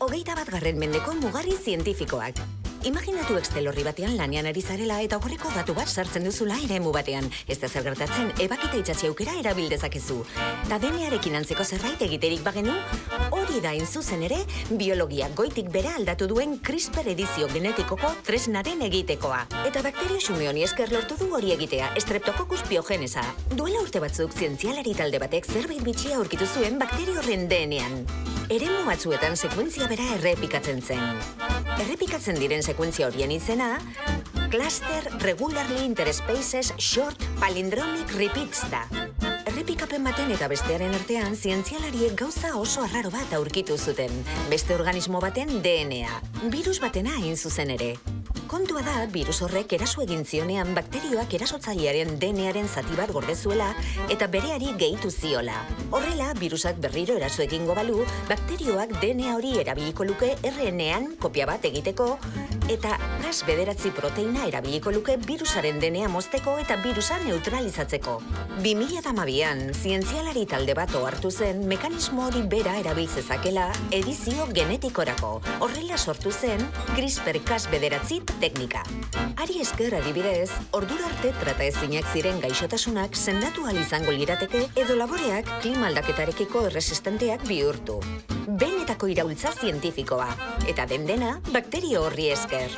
21. mendeko mugarri zientifikoak. Imaginatu Excel horri batean lanean ari zarela eta aurreko datu bat sartzen duzula eremu batean. Ez da zer gertatzen, ebakita itxatzi aukera erabil dezakezu. Ta DNA-arekin antzeko zerbait egiterik bagenu, hori da hain zuzen ere, biologia goitik bera aldatu duen CRISPR edizio genetikoko tresnaren egitekoa. Eta bakterio xume honi esker lortu du hori egitea, Streptococcus pyogenesa. Duela urte batzuk zientzialari talde batek zerbait bitxia aurkitu zuen bakterio horren DNA-an. Eremu batzuetan sekuentzia bera errepikatzen zen. Errepikatzen diren sekuentzia horien izena, Cluster Regularly Interspaces Short Palindromic Repeats da. Errepikapen baten eta bestearen artean, zientzialariek gauza oso arraro bat aurkitu zuten. Beste organismo baten DNA. Virus batena hain zuzen ere. Kontua da, virus horrek eraso egin zionean bakterioak erasotzailearen DNA-aren zati bat gordezuela eta bereari gehitu ziola. Horrela, virusak berriro eraso egingo balu, bakterioak DNA hori erabiliko luke RNA-an kopia bat egiteko eta Cas9 proteina erabiliko luke virusaren DNA mozteko eta virusa neutralizatzeko. 2012an, zientzialari talde bat ohartu zen mekanismo hori bera erabiltzezakela edizio genetikorako. Horrela sortu zen CRISPR-Cas9 teknika. Ari esker adibidez, ordura arte trataezinak ziren gaixotasunak sendatu ahal izango lirateke edo laboreak klima aldaketarekiko erresistenteak bihurtu. Benetako iraultza zientifikoa, eta dena bakterio horri esker.